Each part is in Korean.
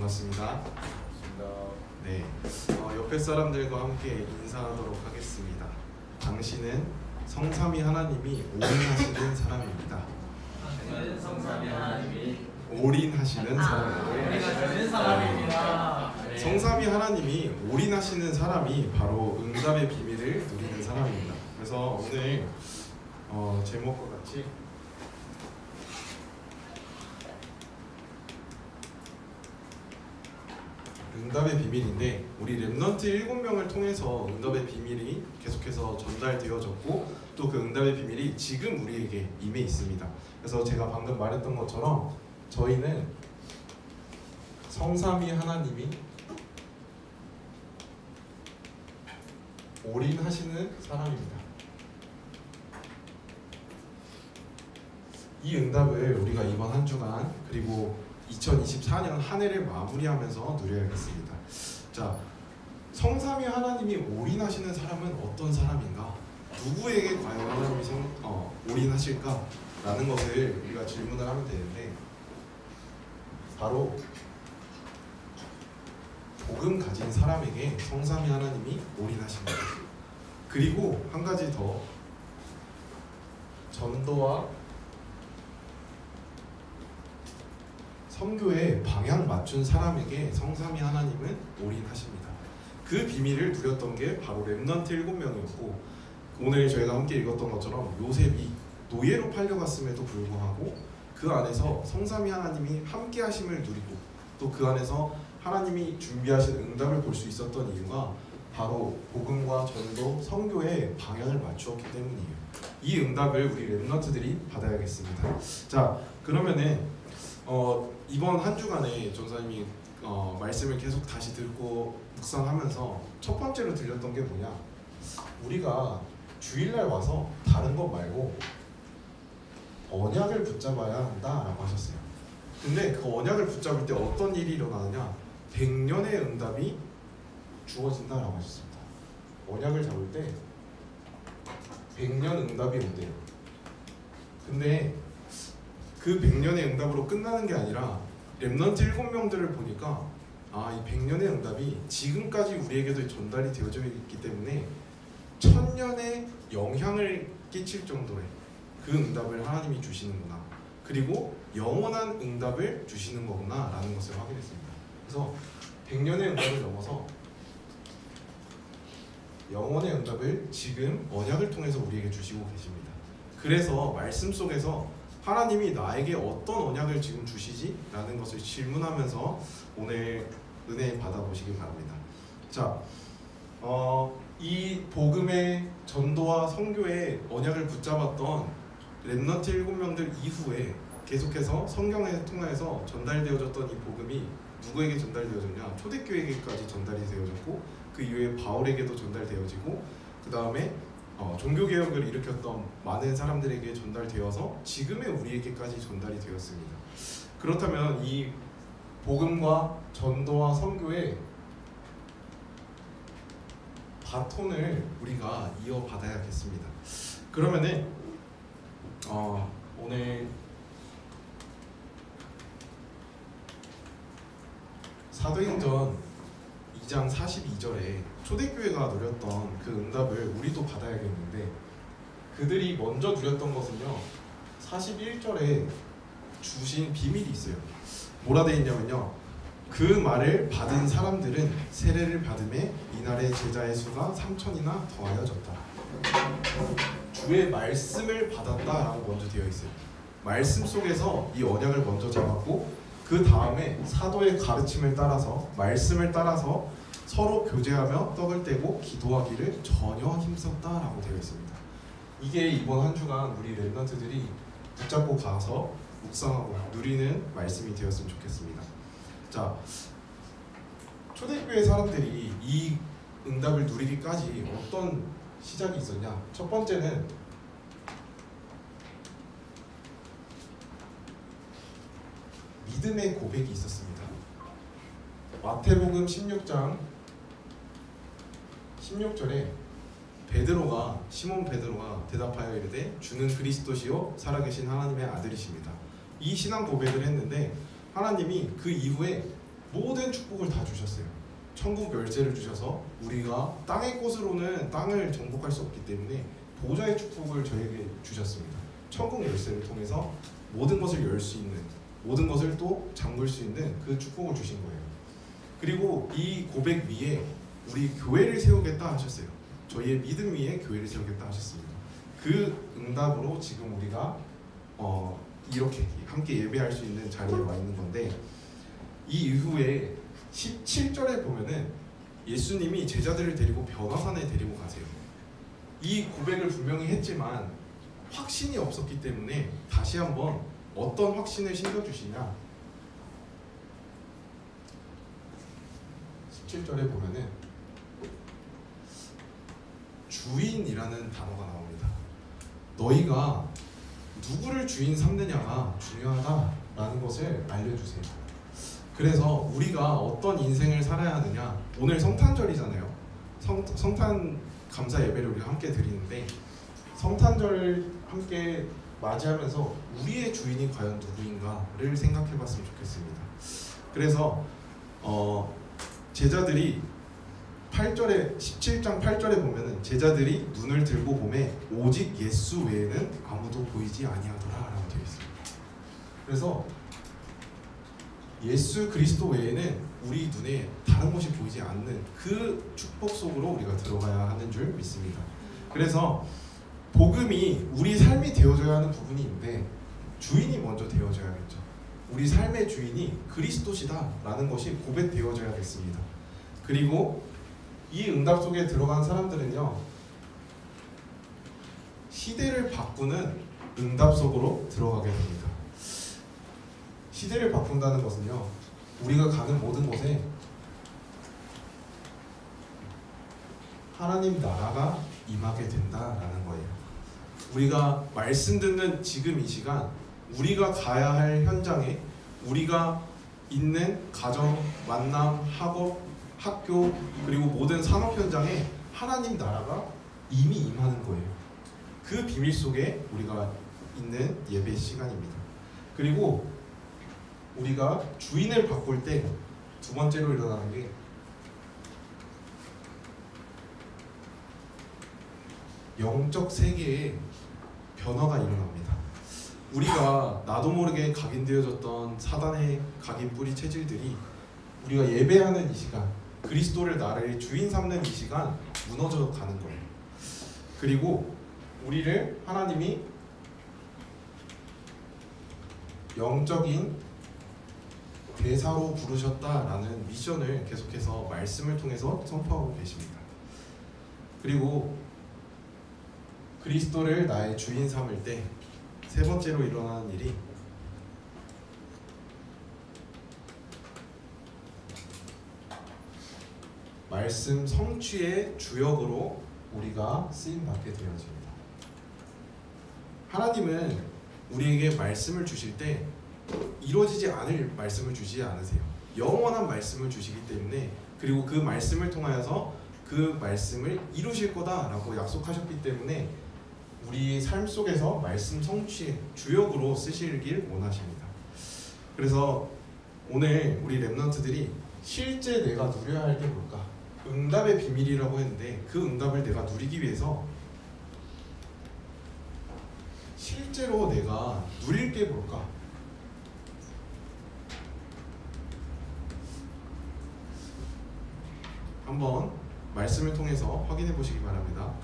반갑습니다. 네, 옆에 사람들과 함께 인사하도록 하겠습니다. 당신은 성삼위 하나님이 올인하시는 사람입니다. 성삼위 하나님이 올인하시는 사람입니다. 성삼위 하나님이 올인하시는 사람이 바로 응답의 비밀을 누리는 사람입니다. 그래서 오늘 제목과 같이 응답의 비밀인데, 우리 랩넌트 7명을 통해서 응답의 비밀이 계속해서 전달되어졌고 또 그 응답의 비밀이 지금 우리에게 임해 있습니다. 그래서 제가 방금 말했던 것처럼 저희는 성삼위 하나님이 올인하시는 사람입니다. 이 응답을 우리가 이번 한 주간 그리고 2024년 한 해를 마무리하면서 누려야겠습니다. 자, 성삼위 하나님이 올인하시는 사람은 어떤 사람인가? 누구에게 과연 하나님이 올인하실까? 라는 것을 우리가 질문을 하면 되는데, 바로 복음 가진 사람에게 성삼위 하나님이 올인하십니다. 그리고 한 가지 더, 전도와 선교에 방향 맞춘 사람에게 성삼위 하나님은 올인하십니다. 그 비밀을 누렸던 게 바로 랩넌트 7명이었고, 오늘 저희가 함께 읽었던 것처럼 요셉이 노예로 팔려갔음에도 불구하고 그 안에서 성삼위 하나님이 함께 하심을 누리고 또 그 안에서 하나님이 준비하신 응답을 볼 수 있었던 이유가 바로 복음과 전도, 선교에 방향을 맞추었기 때문이에요. 이 응답을 우리 랩넌트들이 받아야겠습니다. 자, 그러면은 이번 한 주간에 전사님이 말씀을 계속 다시 듣고 묵상하면서 첫 번째로 들렸던 게 뭐냐, 우리가 주일날 와서 다른 것 말고 언약을 붙잡아야 한다라고 하셨어요. 근데 그 언약을 붙잡을 때 어떤 일이 일어나느냐, 100년의 응답이 주어진다라고 하셨습니다. 언약을 잡을 때 100년 응답이 온대요. 근데 그 100년의 응답으로 끝나는 게 아니라 랩넌트 7명들을 보니까 이 100년의 응답이 지금까지 우리에게도 전달이 되어져 있기 때문에 1000년의 영향을 끼칠 정도의 그 응답을 하나님이 주시는구나, 그리고 영원한 응답을 주시는 거구나 라는 것을 확인했습니다. 그래서 100년의 응답을 넘어서 영원의 응답을 지금 언약을 통해서 우리에게 주시고 계십니다. 그래서 말씀 속에서 하나님이 나에게 어떤 언약을 지금 주시지? 라는 것을 질문하면서 오늘 은혜 받아보시기 바랍니다. 자, 이 복음의 전도와 선교의 언약을 붙잡았던 랩넌트 7명들 이후에 계속해서 성경을 통해서 전달되어졌던 이 복음이 누구에게 전달되어졌냐? 초대교회에게까지 전달이 되어졌고, 그 이후에 바울에게도 전달되어지고, 그 다음에 종교개혁을 일으켰던 많은 사람들에게 전달되어서 지금의 우리에게까지 전달이 되었습니다. 그렇다면 이 복음과 전도와 선교의 바톤을 우리가 이어받아야겠습니다. 그러면은 오늘 사도행전 2장 42절에 초대교회가 누렸던 그 응답을 우리도 받아야겠는데, 그들이 먼저 누렸던 것은요, 41절에 주신 비밀이 있어요. 뭐라 되어 있냐면요, 그 말을 받은 사람들은 세례를 받음에 이날의 제자의 수가 3000이나 더하여졌다. 주의 말씀을 받았다라고 먼저 되어 있어요. 말씀 속에서 이 언약을 먼저 잡았고, 그 다음에 사도의 가르침을 따라서, 말씀을 따라서 서로 교제하며 떡을 떼고 기도하기를 전혀 힘썼다라고 되어 있습니다. 이게 이번 한 주간 우리 랩넌트들이 붙잡고 가서 묵상하고 누리는 말씀이 되었으면 좋겠습니다. 자, 초대교회 사람들이 이 응답을 누리기까지 어떤 시작이 있었냐? 첫 번째는 믿음의 고백이 있었습니다. 마태복음 16장 16절에 시몬 베드로가 대답하여 이르되 주는 그리스도시요 살아계신 하나님의 아들이십니다. 이 신앙 고백을 했는데 하나님이 그 이후에 모든 축복을 다 주셨어요. 천국 열쇠를 주셔서 우리가 땅의 꽃으로는 땅을 정복할 수 없기 때문에 보좌의 축복을 저에게 주셨습니다. 천국 열쇠를 통해서 모든 것을 열 수 있는, 모든 것을 또 잠글 수 있는 그 축복을 주신 거예요. 그리고 이 고백 위에 우리 교회를 세우겠다 하셨어요. 저희의 믿음 위에 교회를 세우겠다 하셨습니다. 그 응답으로 지금 우리가 이렇게 함께 예배할 수 있는 자리에 와 있는 건데, 이 이후에 17절에 보면은 예수님이 제자들을 데리고 변화산에 데리고 가세요. 이 고백을 분명히 했지만 확신이 없었기 때문에 다시 한번 어떤 확신을 심겨주시냐, 17절에 보면은 주인이라는 단어가 나옵니다. 너희가 누구를 주인 삼느냐가 중요하다라는 것을 알려주세요. 그래서 우리가 어떤 인생을 살아야 하느냐, 오늘 성탄절이잖아요. 성탄 감사 예배를 우리가 함께 드리는데, 성탄절 함께 맞이하면서 우리의 주인이 과연 누구인가를 생각해봤으면 좋겠습니다. 그래서 제자들이 8절에 17장 8절에 보면은 제자들이 눈을 들고 보매 오직 예수 외에는 아무도 보이지 아니하더라라고 되어 있습니다. 그래서 예수 그리스도 외에는 우리 눈에 다른 것이 보이지 않는 그 축복 속으로 우리가 들어가야 하는 줄 믿습니다. 그래서 복음이 우리 삶이 되어져야 하는 부분이 있는데 주인이 먼저 되어져야겠죠. 우리 삶의 주인이 그리스도시다라는 것이 고백되어져야겠습니다. 그리고 이 응답 속에 들어간 사람들은요, 시대를 바꾸는 응답 속으로 들어가게 됩니다. 시대를 바꾼다는 것은요, 우리가 가는 모든 곳에 하나님 나라가 임하게 된다라는 거예요. 우리가 말씀 듣는 지금 이 시간, 우리가 가야 할 현장에, 우리가 있는 가정, 만남, 학업, 학교, 그리고 모든 산업 현장에 하나님 나라가 이미 임하는 거예요. 그 비밀 속에 우리가 있는 예배 시간입니다. 그리고 우리가 주인을 바꿀 때 두 번째로 일어나는 게 영적 세계에 변화가 일어납니다. 우리가 나도 모르게 각인되어졌던 사단의 각인 뿌리 체질들이 우리가 예배하는 이 시간, 그리스도를 나를 주인 삼는 이 시간 무너져 가는 거예요. 그리고 우리를 하나님이 영적인 대사로 부르셨다라는 미션을 계속해서 말씀을 통해서 선포하고 계십니다. 그리고 그리스도를 나의 주인 삼을 때 세 번째로 일어나는 일이 말씀 성취의 주역으로 우리가 쓰임받게 되어집니다. 하나님은 우리에게 말씀을 주실 때 이루어지지 않을 말씀을 주지 않으세요. 영원한 말씀을 주시기 때문에, 그리고 그 말씀을 통하여서 그 말씀을 이루실 거다라고 약속하셨기 때문에 우리의 삶 속에서 말씀 성취의 주역으로 쓰시길 원하십니다. 그래서 오늘 우리 렘넌트들이 실제 내가 누려야 할 게 뭘까? 응답의 비밀이라고 했는데 그 응답을 내가 누리기 위해서 실제로 내가 누릴 게 뭘까? 한번 말씀을 통해서 확인해 보시기 바랍니다.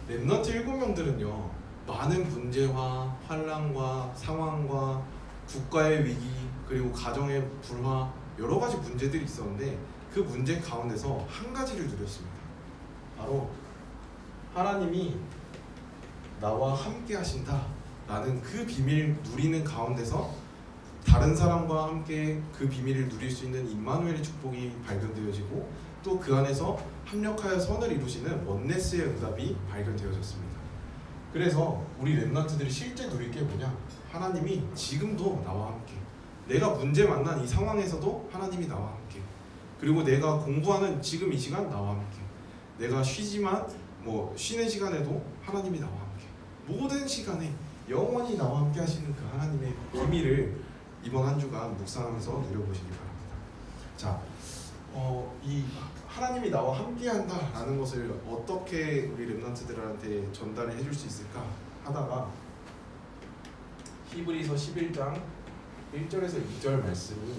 렘넌트 7명들은요, 많은 문제와 환난과 상황과 국가의 위기, 그리고 가정의 불화, 여러 가지 문제들이 있었는데 그 문제 가운데서 한 가지를 누렸습니다. 바로 하나님이 나와 함께 하신다 라는 그 비밀 누리는 가운데서 다른 사람과 함께 그 비밀을 누릴 수 있는 임마누엘의 축복이 발견되어지고, 또 그 안에서 합력하여 선을 이루시는 원네스의 응답이 발견되어졌습니다. 그래서 우리 렘넌트들이 실제 누릴 게 뭐냐? 하나님이 지금도 나와 함께, 내가 문제 만난 이 상황에서도 하나님이 나와 함께, 그리고 내가 공부하는 지금 이 시간 나와 함께, 내가 쉬지만 쉬는 시간에도 하나님이 나와 함께, 모든 시간에 영원히 나와 함께 하시는 그 하나님의 비밀을 이번 한 주간 묵상하면서 누려보시기 바랍니다. 자, 이 하나님이 나와 함께한다라는 것을 어떻게 우리 렘넌트들한테 전달을 해줄 수 있을까 하다가 히브리서 11장 1절에서 2절 말씀이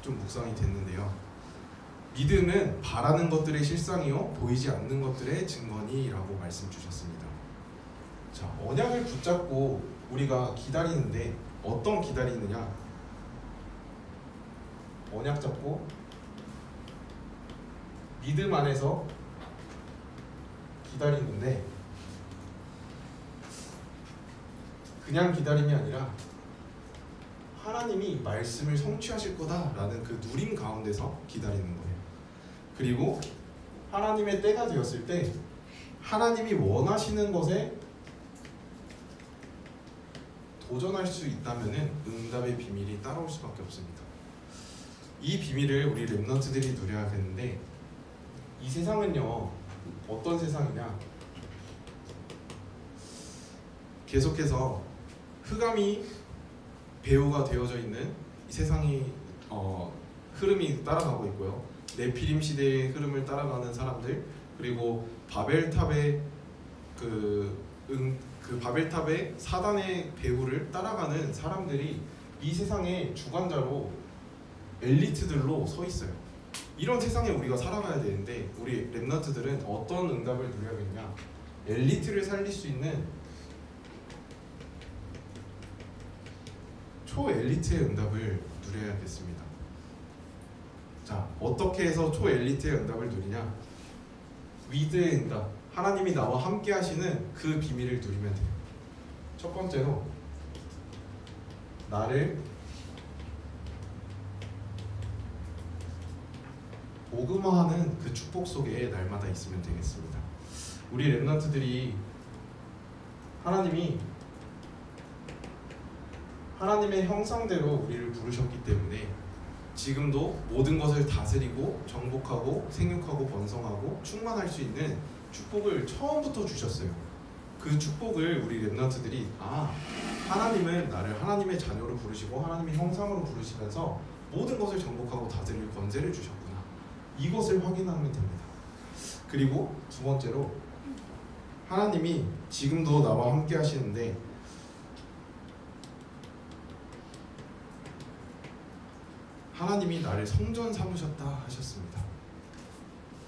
좀 묵상이 됐는데요. 믿음은 바라는 것들의 실상이요 보이지 않는 것들의 증거니라고 말씀 주셨습니다. 자, 언약을 붙잡고 우리가 기다리는데 어떤 기다리느냐? 언약 잡고 믿음 안에서 기다리는데 그냥 기다림이 아니라 하나님이 말씀을 성취하실 거다라는 그 누림 가운데서 기다리는 거예요. 그리고 하나님의 때가 되었을 때 하나님이 원하시는 것에 도전할 수 있다면은 응답의 비밀이 따라올 수밖에 없습니다. 이 비밀을 우리 렘넌트들이 누려야 되는데 이 세상은요 어떤 세상이냐? 계속해서 흑암이 배후가 되어져 있는 이 세상이 흐름이 따라가고 있고요. 네피림 시대의 흐름을 따라가는 사람들, 그리고 바벨탑의 그 바벨탑의 사단의 배후를 따라가는 사람들이 이 세상의 주관자로 엘리트들로 서 있어요. 이런 세상에 우리가 살아가야 되는데 우리 렘넌트들은 어떤 응답을 누려야겠냐? 엘리트를 살릴 수 있는 초엘리트의 응답을 누려야겠습니다. 자, 어떻게 해서 초엘리트의 응답을 누리냐? 위드의 응답, 하나님이 나와 함께 하시는 그 비밀을 누리면 돼요. 첫 번째로 나를 복음화하는 그 축복 속에 날마다 있으면 되겠습니다. 우리 렘넌트들이 하나님의 형상대로 우리를 부르셨기 때문에 지금도 모든 것을 다스리고 정복하고 생육하고 번성하고 충만할 수 있는 축복을 처음부터 주셨어요. 그 축복을 우리 렘넌트들이 하나님은 나를 하나님의 자녀로 부르시고 하나님의 형상으로 부르시면서 모든 것을 정복하고 다스릴 권세를 주셨구나. 이것을 확인하면 됩니다. 그리고 두 번째로 하나님이 지금도 나와 함께 하시는데 하나님이 나를 성전 삼으셨다 하셨습니다.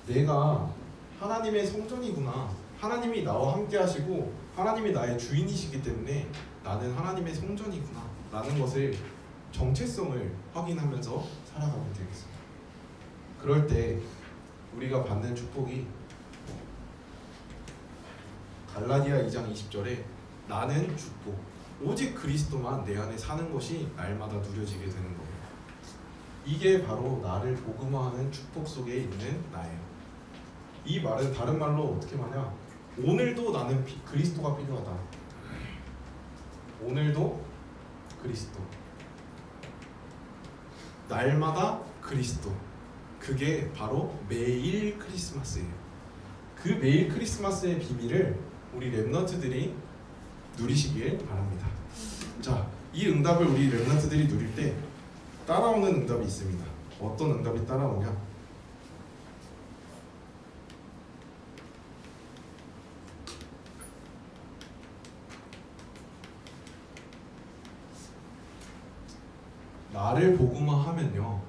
내가 하나님의 성전이구나. 하나님이 나와 함께 하시고 하나님이 나의 주인이시기 때문에 나는 하나님의 성전이구나 라는 것을 정체성을 확인하면서 살아가면 되겠습니다. 그럴 때 우리가 받는 축복이 갈라디아 2장 20절에 나는 죽고 오직 그리스도만 내 안에 사는 것이 날마다 누려지게 되는 거예요. 이게 바로 나를 복음화하는 축복 속에 있는 나예요. 이 말은 다른 말로 어떻게 하냐? 오늘도 나는 그리스도가 필요하다. 오늘도 그리스도. 날마다 그리스도. 그게 바로 매일 크리스마스예요. 그 매일 크리스마스의 비밀을 우리 렘넌트들이 누리시길 바랍니다. 자, 이 응답을 우리 렘넌트들이 누릴 때 따라오는 응답이 있습니다. 어떤 응답이 따라오냐? 나를 복음화하면요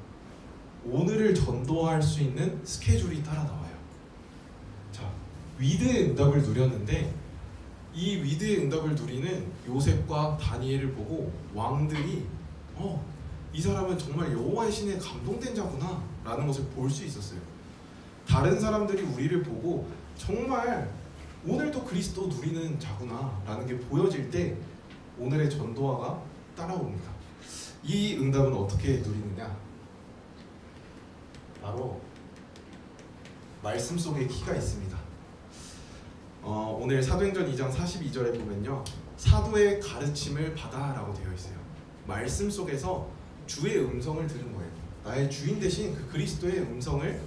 오늘을 전도할 수 있는 스케줄이 따라 나와요. 자, 위드의 응답을 누렸는데 이 위드의 응답을 누리는 요셉과 다니엘을 보고 왕들이 이 사람은 정말 여호와의 신에 감동된 자구나 라는 것을 볼 수 있었어요. 다른 사람들이 우리를 보고 정말 오늘도 그리스도 누리는 자구나 라는 게 보여질 때 오늘의 전도화가 따라옵니다. 이 응답은 어떻게 누리느냐? 바로 말씀 속에 키가 있습니다. 오늘 사도행전 2장 42절에 보면요 사도의 가르침을 받아 라고 되어 있어요. 말씀 속에서 주의 음성을 들은 거예요. 나의 주인 대신 그 그리스도의 음성을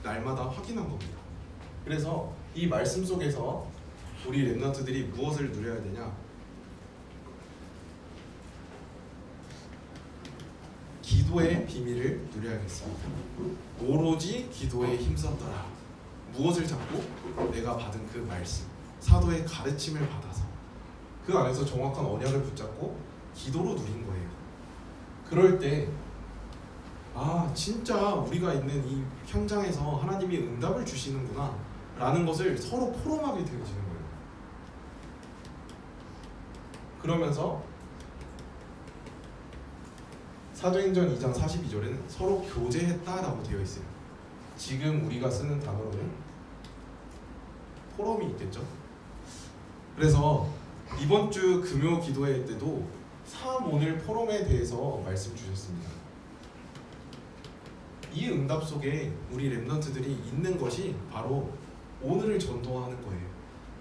날마다 확인한 겁니다. 그래서 이 말씀 속에서 우리 렘넌트들이 무엇을 누려야 되냐? 기도의 비밀을 누려야겠습니다. 오로지 기도에 힘썼더라. 무엇을 잡고? 내가 받은 그 말씀, 사도의 가르침을 받아서 그 안에서 정확한 언약을 붙잡고 기도로 누린 거예요. 그럴 때 진짜 우리가 있는 이 현장에서 하나님이 응답을 주시는구나 라는 것을 서로 포럼하게 되어지는 거예요. 그러면서 사도행전 2장 42절에는 서로 교제했다라고 되어 있어요. 지금 우리가 쓰는 단어로는 포럼이 있겠죠. 그래서 이번 주 금요 기도회 때도 사모늘 포럼에 대해서 말씀 주셨습니다. 이 응답 속에 우리 렘넌트들이 있는 것이 바로 오늘을 전도하는 거예요.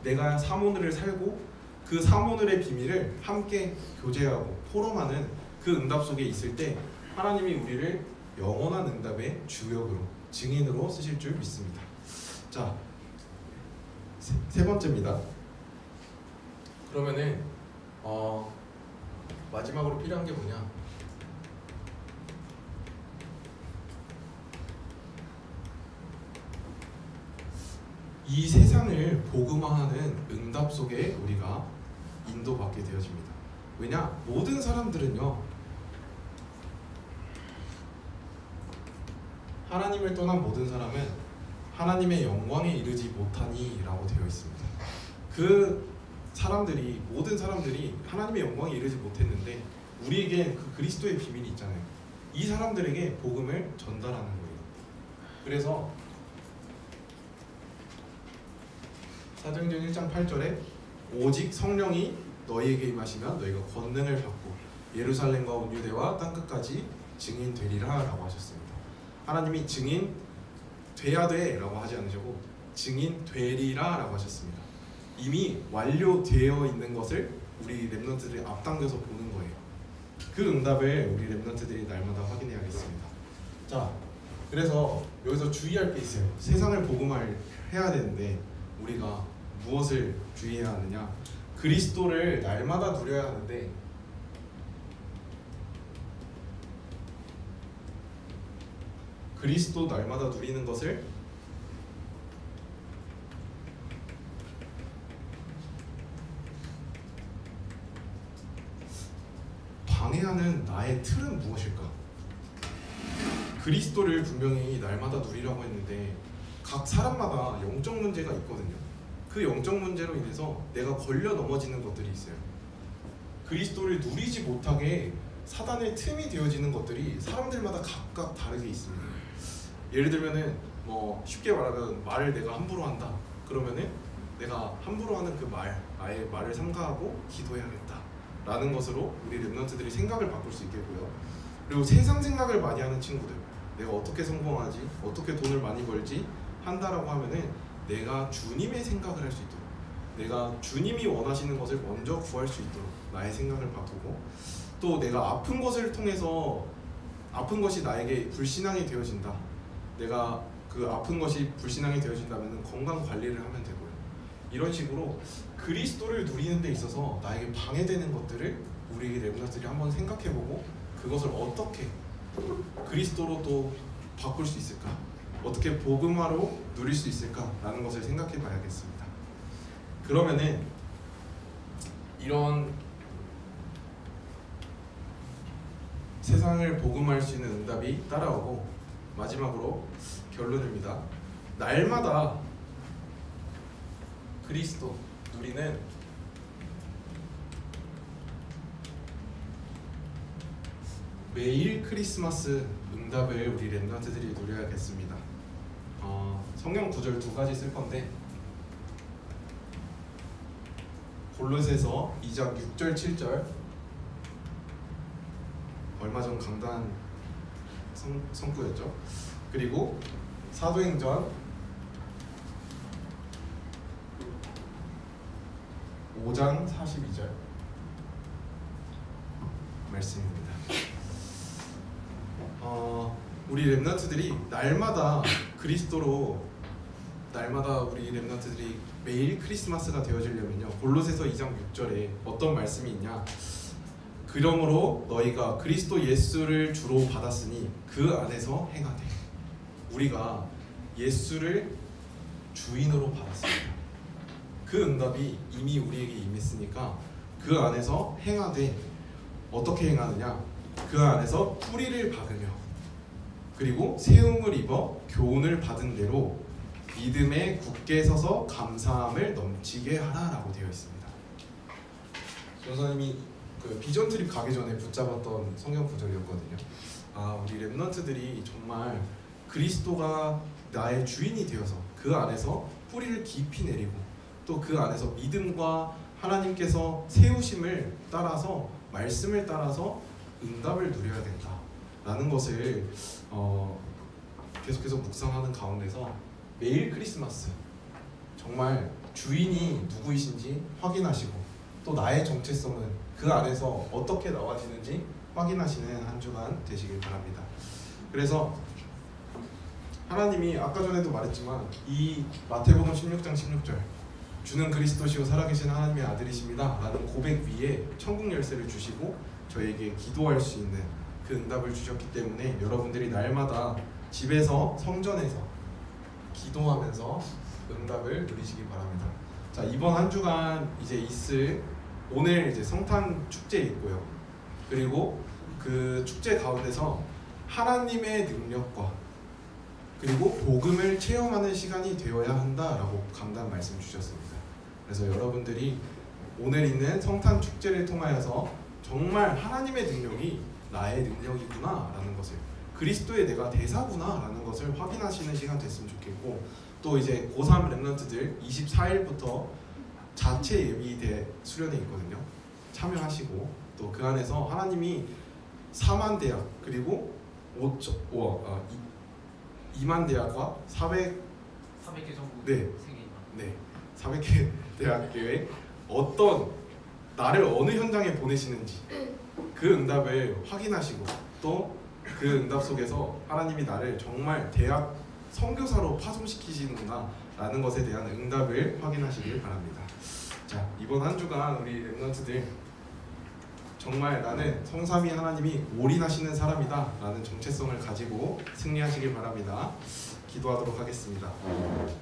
내가 사모늘을 살고 그 사모늘의 비밀을 함께 교제하고 포럼하는 그 응답 속에 있을 때 하나님이 우리를 영원한 응답의 주역으로, 증인으로 쓰실 줄 믿습니다. 자, 세 번째입니다. 그러면은 마지막으로 필요한 게 뭐냐? 이 세상을 복음화하는 응답 속에 우리가 인도받게 되어집니다. 왜냐? 모든 사람들은요, 하나님을 떠난 모든 사람은 하나님의 영광에 이르지 못하니 라고 되어 있습니다. 그 사람들이, 모든 사람들이 하나님의 영광에 이르지 못했는데 우리에게 그 그리스도의 비밀이 있잖아요. 이 사람들에게 복음을 전달하는 거예요. 그래서 사도행전 1장 8절에 오직 성령이 너희에게 임하시면 너희가 권능을 받고 예루살렘과 온 유대와 땅끝까지 증인 되리라 라고 하셨습니다. 하나님이 증인 돼야 돼 라고 하지 않으시고 증인 되리라 라고 하셨습니다. 이미 완료되어 있는 것을 우리 렘넌트들이 앞당겨서 보는 거예요. 그 응답을 우리 렘넌트들이 날마다 확인해야겠습니다. 자, 그래서 여기서 주의할 게 있어요. 세상을 복음화해야 되는데 우리가 무엇을 주의해야 하느냐? 그리스도를 날마다 누려야 하는데 그리스도 날마다 누리는 것을 방해하는 나의 틀은 무엇일까? 그리스도를 분명히 날마다 누리라고 했는데 각 사람마다 영적 문제가 있거든요. 그 영적 문제로 인해서 내가 걸려 넘어지는 것들이 있어요. 그리스도를 누리지 못하게 사단의 틈이 되어지는 것들이 사람들마다 각각 다르게 있습니다. 예를 들면은 쉽게 말하면 말을 내가 함부로 한다. 그러면은 내가 함부로 하는 그 나의 말을 삼가하고 기도해야겠다 라는 것으로 우리 렘넌트들이 생각을 바꿀 수 있겠고요. 그리고 세상 생각을 많이 하는 친구들, 내가 어떻게 성공하지, 어떻게 돈을 많이 벌지 한다라고 하면은 내가 주님의 생각을 할 수 있도록, 내가 주님이 원하시는 것을 먼저 구할 수 있도록 나의 생각을 바꾸고, 또 내가 아픈 것을 통해서 아픈 것이 나에게 불신앙이 되어진다, 내가 그 아픈 것이 불신앙이 되어진다면 건강 관리를 하면 되고요. 이런 식으로 그리스도를 누리는 데 있어서 나에게 방해되는 것들을 우리 렘넌트들이 한번 생각해보고 그것을 어떻게 그리스도로 또 바꿀 수 있을까, 어떻게 복음화로 누릴 수 있을까라는 것을 생각해 봐야겠습니다. 그러면은 이런 세상을 복음화할 수 있는 응답이 따라오고, 마지막으로 결론입니다. 날마다 그리스도 누리는 매일 크리스마스 응답을 우리 렘넌트들이 누려야겠습니다. 성경 구절 두 가지 쓸 건데, 골로새서 2장 6절 7절, 얼마 전 강단 성구였죠. 그리고 사도행전 5장 42절 말씀입니다. 우리 렘넌트들이 날마다 그리스도로, 날마다 우리 렘넌트들이 매일 크리스마스가 되어지려면요, 골로새서 2장 6절에 어떤 말씀이 있냐, 그러므로 너희가 그리스도 예수를 주로 받았으니 그 안에서 행하되. 우리가 예수를 주인으로 받았습니다. 그 응답이 이미 우리에게 임했으니까 그 안에서 행하되. 어떻게 행하느냐? 그 안에서 뿌리를 박으며 그리고 세움을 입어 교훈을 받은 대로 믿음에 굳게 서서 감사함을 넘치게 하라라고 되어 있습니다. 전사님이 그 비전 트립 가기 전에 붙잡았던 성경 구절이었거든요. 우리 렘넌트들이 정말 그리스도가 나의 주인이 되어서 그 안에서 뿌리를 깊이 내리고 또 그 안에서 믿음과 하나님께서 세우심을 따라서 말씀을 따라서 응답을 누려야 된다라는 것을 계속해서 묵상하는 가운데서 매일 크리스마스 정말 주인이 누구이신지 확인하시고 또 나의 정체성은 그 안에서 어떻게 나와지는지 확인하시는 한 주간 되시길 바랍니다. 그래서 하나님이 아까 전에도 말했지만 이 마태복음 16장 16절 주는 그리스도시요 살아계신 하나님의 아들이십니다 라는 고백 위에 천국 열쇠를 주시고 저에게 기도할 수 있는 그 응답을 주셨기 때문에 여러분들이 날마다 집에서 성전에서 기도하면서 응답을 누리시기 바랍니다. 자, 이번 한 주간 이제 있을 오늘 이제 성탄 축제 있고요. 그리고 그 축제 가운데서 하나님의 능력과 그리고 복음을 체험하는 시간이 되어야 한다라고 강단 말씀 주셨습니다. 그래서 여러분들이 오늘 있는 성탄 축제를 통하여서 정말 하나님의 능력이 나의 능력이구나 라는 것을, 그리스도의 내가 대사구나 라는 것을 확인하시는 시간 됐으면 좋겠고, 또 이제 고3 렘넌트들 24일부터 자체 예비대 수련회 있거든요. 참여하시고 또 그 안에서 하나님이 4만 대학 그리고 2만 대학과 400개 전국 네. 세계만. 네, 400개 대학교에 어떤 나를 어느 현장에 보내시는지 그 응답을 확인하시고 또 그 응답 속에서 하나님이 나를 정말 대학 선교사로 파송시키시는구나 라는 것에 대한 응답을 확인하시길 바랍니다. 자, 이번 한 주간 우리 렘넌트들 정말 나는 성삼위 하나님이 올인하시는 사람이다 라는 정체성을 가지고 승리하시길 바랍니다. 기도하도록 하겠습니다.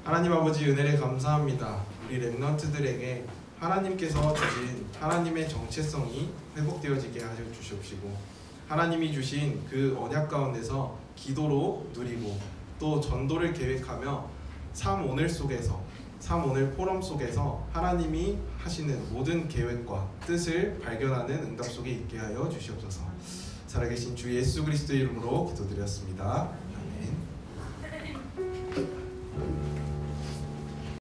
하나님 아버지, 은혜를 감사합니다. 우리 렘넌트들에게 하나님께서 주신 하나님의 정체성이 회복되어지게 하여 주시옵시고, 하나님이 주신 그 언약 가운데서 기도로 누리고 또 전도를 계획하며 삶 오늘 속에서, 삶 오늘 포럼 속에서 하나님이 하시는 모든 계획과 뜻을 발견하는 응답 속에 있게 하여 주시옵소서. 살아계신 주 예수 그리스도의 이름으로 기도드렸습니다. 아멘.